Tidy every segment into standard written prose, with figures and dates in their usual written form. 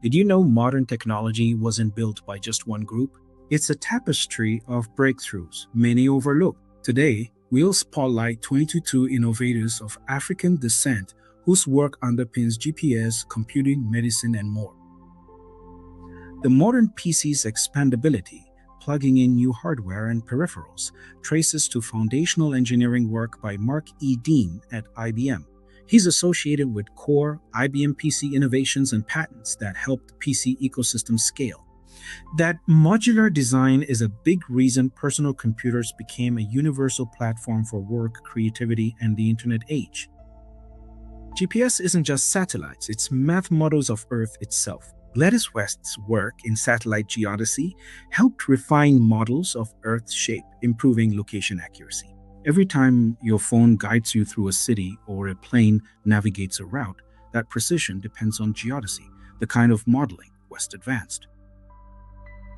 Did you know modern technology wasn't built by just one group? It's a tapestry of breakthroughs many overlook. Today, we'll spotlight 22 innovators of African descent whose work underpins GPS, computing, medicine, and more. The modern PC's expandability, plugging in new hardware and peripherals, traces to foundational engineering work by Mark E. Dean at IBM. He's associated with core IBM PC innovations and patents that help the PC ecosystem scale. That modular design is a big reason personal computers became a universal platform for work, creativity, and the internet age. GPS isn't just satellites, it's math models of Earth itself. Gladys West's work in satellite geodesy helped refine models of Earth's shape, improving location accuracy. Every time your phone guides you through a city or a plane navigates a route, that precision depends on geodesy, the kind of modeling West advanced.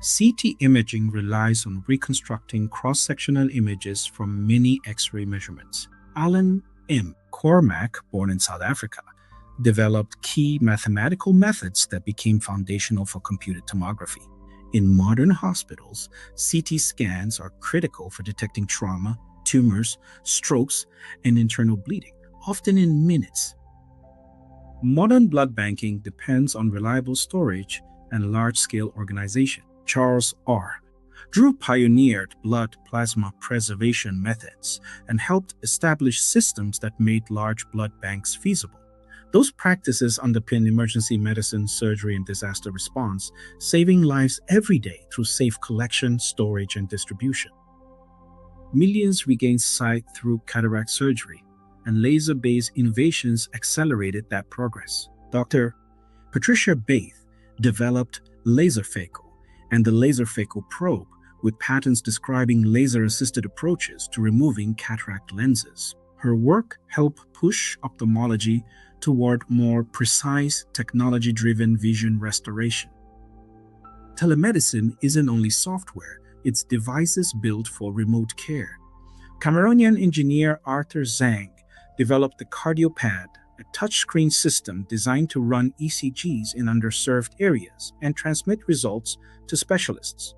CT imaging relies on reconstructing cross-sectional images from many X-ray measurements. Alan M. Cormack, born in South Africa, developed key mathematical methods that became foundational for computed tomography. In modern hospitals, CT scans are critical for detecting trauma, tumors, strokes, and internal bleeding, often in minutes. Modern blood banking depends on reliable storage and large-scale organization. Charles R. Drew pioneered blood plasma preservation methods and helped establish systems that made large blood banks feasible. Those practices underpin emergency medicine, surgery, and disaster response, saving lives every day through safe collection, storage, and distribution. Millions regained sight through cataract surgery, and laser-based innovations accelerated that progress. Dr. Patricia Bath developed Laserphaco and the Laserphaco probe, with patents describing laser-assisted approaches to removing cataract lenses. Her work helped push ophthalmology toward more precise, technology-driven vision restoration. Telemedicine isn't only software, it's devices built for remote care. Cameroonian engineer Arthur Zhang developed the CardioPad, a touchscreen system designed to run ECGs in underserved areas and transmit results to specialists.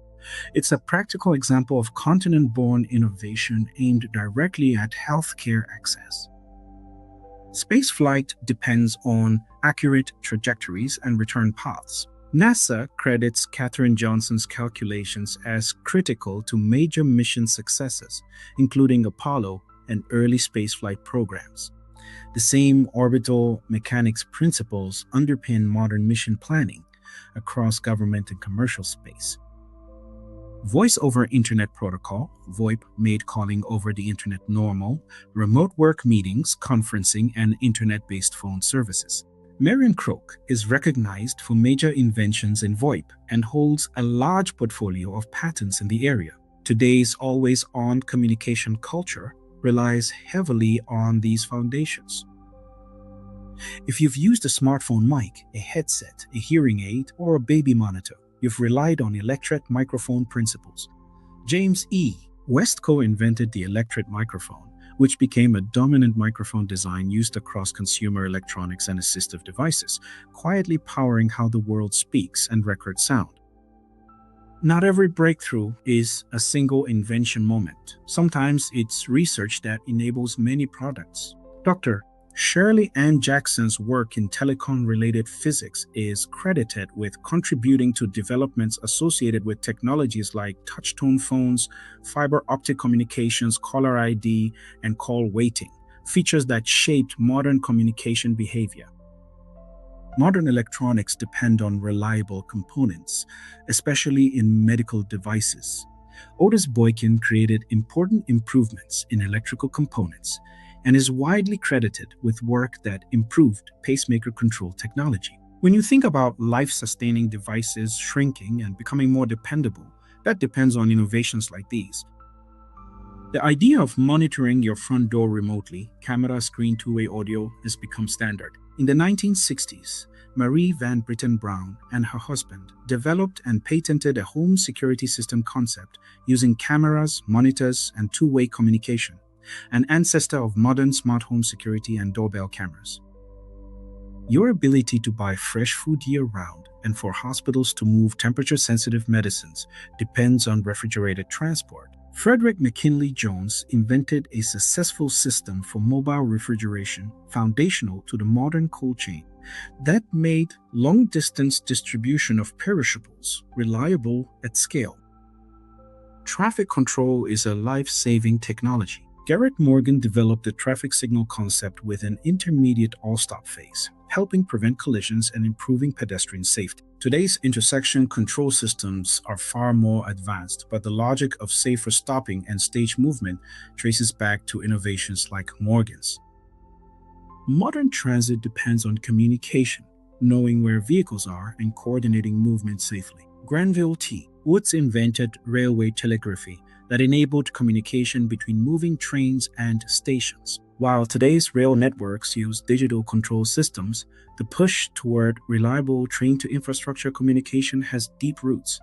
It's a practical example of continent-born innovation aimed directly at healthcare access. Spaceflight depends on accurate trajectories and return paths. NASA credits Katherine Johnson's calculations as critical to major mission successes, including Apollo and early spaceflight programs. The same orbital mechanics principles underpin modern mission planning across government and commercial space. Voice over Internet Protocol, VoIP, made calling over the Internet normal, remote work meetings, conferencing, and Internet-based phone services. Marion Croak is recognized for major inventions in VoIP and holds a large portfolio of patents in the area. Today's always-on communication culture relies heavily on these foundations. If you've used a smartphone mic, a headset, a hearing aid, or a baby monitor, you've relied on electret microphone principles. James E. Westco invented the electret microphone, which became a dominant microphone design used across consumer electronics and assistive devices, quietly powering how the world speaks and records sound. Not every breakthrough is a single invention moment. Sometimes it's research that enables many products. Dr. Shirley Ann Jackson's work in telecom-related physics is credited with contributing to developments associated with technologies like touch-tone phones, fiber optic communications, caller ID, and call waiting, features that shaped modern communication behavior. Modern electronics depend on reliable components, especially in medical devices. Otis Boykin created important improvements in electrical components and is widely credited with work that improved pacemaker control technology. When you think about life-sustaining devices shrinking and becoming more dependable, that depends on innovations like these. The idea of monitoring your front door remotely, camera, screen, two-way audio, has become standard. In the 1960s, Marie Van Britten Brown and her husband developed and patented a home security system concept using cameras, monitors, and two-way communication, an ancestor of modern smart home security and doorbell cameras. Your ability to buy fresh food year-round and for hospitals to move temperature-sensitive medicines depends on refrigerated transport. Frederick McKinley Jones invented a successful system for mobile refrigeration foundational to the modern cold chain that made long-distance distribution of perishables reliable at scale. Traffic control is a life-saving technology. Garrett Morgan developed the traffic signal concept with an intermediate all-stop phase, helping prevent collisions and improving pedestrian safety. Today's intersection control systems are far more advanced, but the logic of safer stopping and stage movement traces back to innovations like Morgan's. Modern transit depends on communication, knowing where vehicles are and coordinating movement safely. Granville T. Woods invented railway telegraphy that enabled communication between moving trains and stations. While today's rail networks use digital control systems, the push toward reliable train-to-infrastructure communication has deep roots.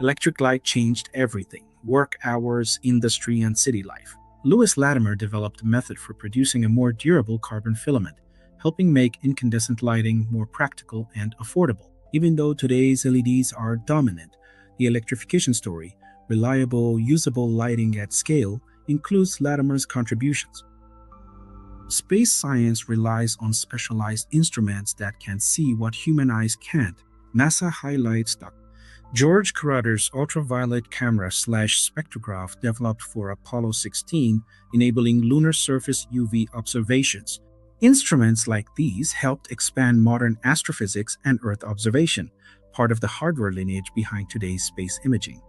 Electric light changed everything: work hours, industry, and city life. Lewis Latimer developed a method for producing a more durable carbon filament, helping make incandescent lighting more practical and affordable. Even though today's LEDs are dominant, the electrification story, reliable, usable lighting at scale, includes Latimer's contributions. Space science relies on specialized instruments that can see what human eyes can't. NASA highlights George Carruthers' ultraviolet camera/spectrograph developed for Apollo 16, enabling lunar surface UV observations. Instruments like these helped expand modern astrophysics and Earth observation, part of the hardware lineage behind today's space imaging.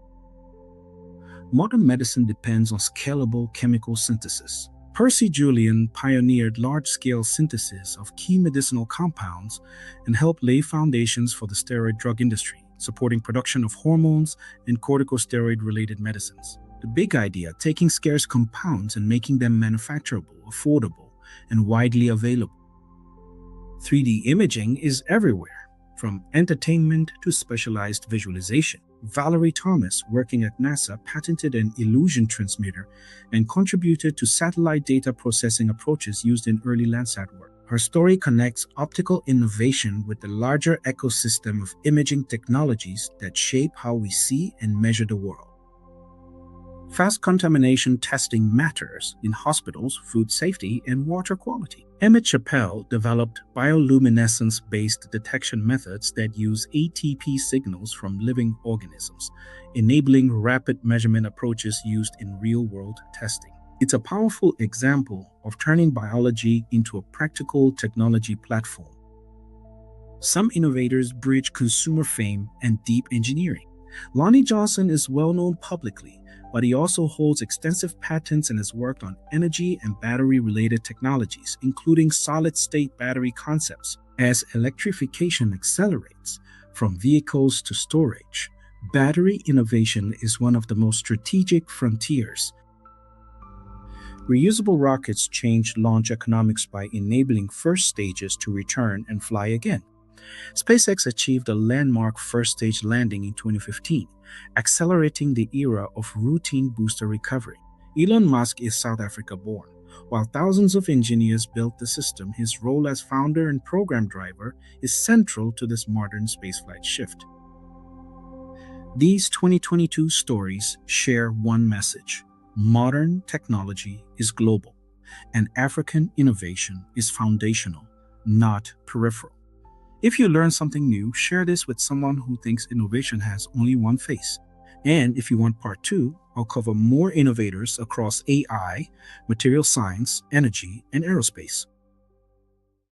Modern medicine depends on scalable chemical synthesis. Percy Julian pioneered large-scale synthesis of key medicinal compounds and helped lay foundations for the steroid drug industry, supporting production of hormones and corticosteroid-related medicines. The big idea: taking scarce compounds and making them manufacturable, affordable, and widely available. 3D imaging is everywhere, from entertainment to specialized visualization. Valerie Thomas, working at NASA, patented an illusion transmitter and contributed to satellite data processing approaches used in early Landsat work. Her story connects optical innovation with the larger ecosystem of imaging technologies that shape how we see and measure the world. Fast contamination testing matters in hospitals, food safety, and water quality. Emmett Chappell developed bioluminescence-based detection methods that use ATP signals from living organisms, enabling rapid measurement approaches used in real-world testing. It's a powerful example of turning biology into a practical technology platform. Some innovators bridge consumer fame and deep engineering. Lonnie Johnson is well known publicly, but he also holds extensive patents and has worked on energy and battery-related technologies, including solid-state battery concepts. As electrification accelerates, from vehicles to storage, battery innovation is one of the most strategic frontiers. Reusable rockets changed launch economics by enabling first stages to return and fly again. SpaceX achieved a landmark first-stage landing in 2015, accelerating the era of routine booster recovery. Elon Musk is South Africa-born. While thousands of engineers built the system, his role as founder and program driver is central to this modern spaceflight shift. These 2022 stories share one message: modern technology is global, and African innovation is foundational, not peripheral. If you learn something new, share this with someone who thinks innovation has only one face. And if you want part 2, I'll cover more innovators across AI, material science, energy, and aerospace.